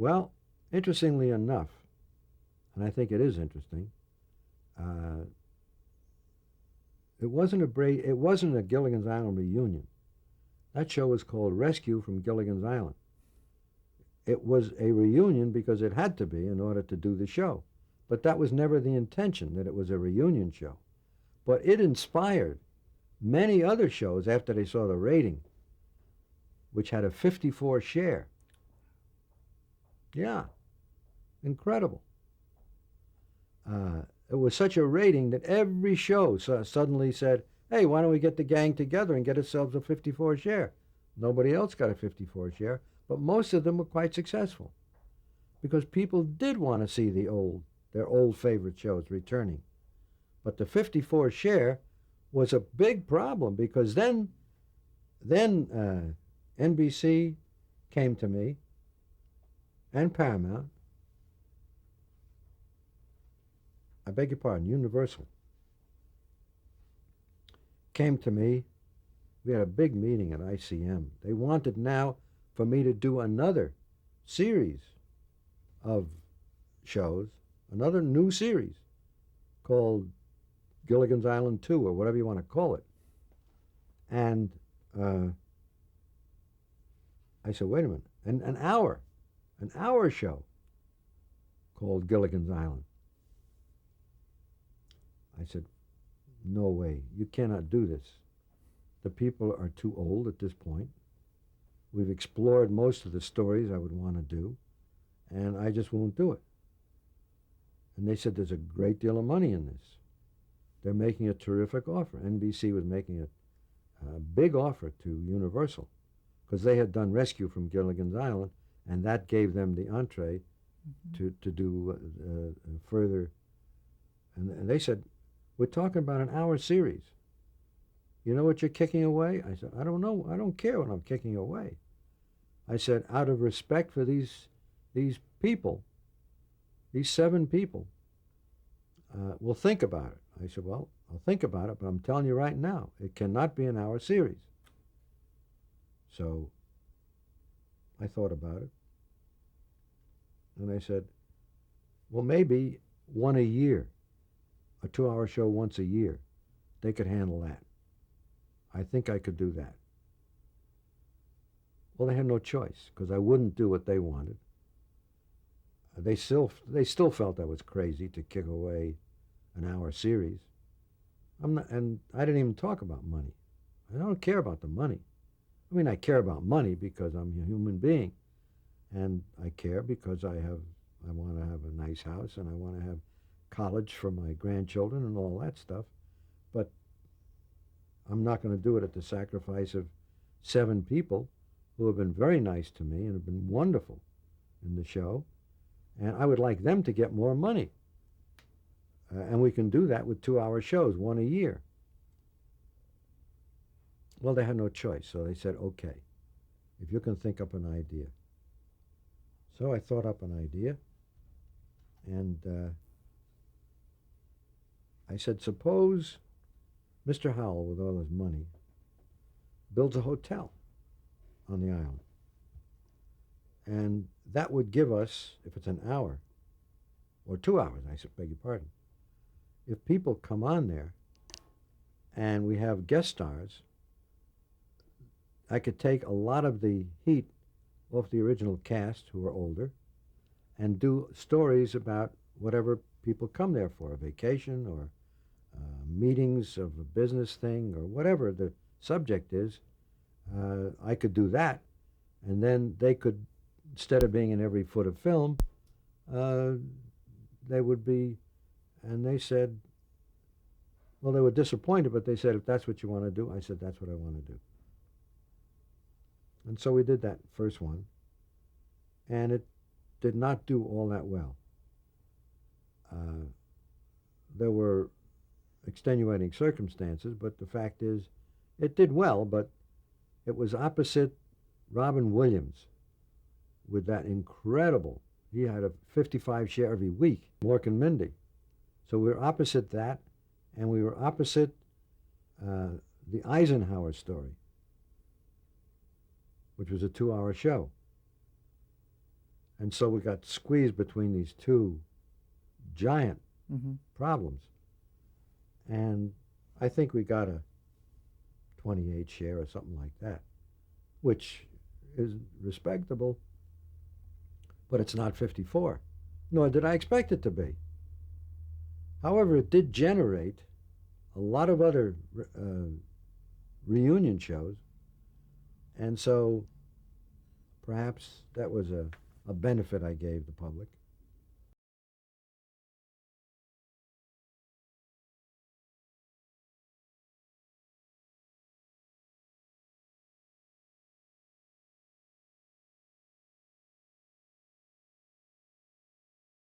Well, interestingly enough, and I think it is interesting, uh, it wasn't a Gilligan's Island reunion. That show was called Rescue from Gilligan's Island. It was a reunion because it had to be in order to do the show. But that was never the intention, that it was a reunion show. But it inspired many other shows after they saw the rating, which had a 54 share. Yeah, incredible. It was such a rating that every show suddenly said, hey, why don't we get the gang together and get ourselves a 54 share? Nobody else got a 54 share, but most of them were quite successful because people did want to see their old favorite shows returning. But the 54 share was a big problem because then NBC came to me and Paramount. I beg your pardon, Universal came to me. We had a big meeting at ICM. They wanted now for me to do another series of shows, another new series called Gilligan's Island 2 or whatever you want to call it. And I said, wait a minute, an hour show called Gilligan's Island. I said, no way, you cannot do this. The people are too old at this point. We've explored most of the stories I would want to do, and I just won't do it. And they said there's a great deal of money in this. They're making a terrific offer. NBC was making a big offer to Universal because they had done Rescue from Gilligan's Island, and that gave them the entree to do further. And they said, we're talking about an hour series. You know what you're kicking away? I said, I don't know. I don't care what I'm kicking away. I said, out of respect for these people, these 7 people, we'll think about it. I said, well, I'll think about it, but I'm telling you right now, it cannot be an hour series. So I thought about it. And I said, well, maybe one a year, a 2-hour show once a year. They could handle that. I think I could do that. Well, they had no choice because I wouldn't do what they wanted. They still felt I was crazy to kick away an hour series. And I didn't even talk about money. I don't care about the money. I mean, I care about money because I'm a human being, and I care because I want to have a nice house and I want to have college for my grandchildren and all that stuff. But I'm not going to do it at the sacrifice of 7 people who have been very nice to me and have been wonderful in the show. And I would like them to get more money. And we can do that with 2-hour shows, one a year. Well, they had no choice, so they said, okay, if you can think up an idea. So I thought up an idea, and I said, suppose Mr. Howell, with all his money, builds a hotel on the island. And that would give us, if it's an hour, or 2 hours, I beg your pardon, if people come on there and we have guest stars, I could take a lot of the heat off the original cast who are older and do stories about whatever people come there for, a vacation or meetings of a business thing or whatever the subject is. I could do that, and then they could, instead of being in every foot of film, they would be, and they said, well, they were disappointed, but they said, if that's what you want to do, I said, that's what I want to do. And so we did that first one, and it did not do all that well. There were extenuating circumstances, but the fact is, it did well, but it was opposite Robin Williams with that incredible, he had a 55 share every week, Mork and Mindy. So we were opposite that, and we were opposite the Eisenhower story, which was a 2-hour show. And so we got squeezed between these two giant Mm-hmm. problems. And I think we got a 28 share or something like that, which is respectable, but it's not 54. Nor did I expect it to be. However, it did generate a lot of other reunion shows, and so perhaps that was a benefit I gave the public.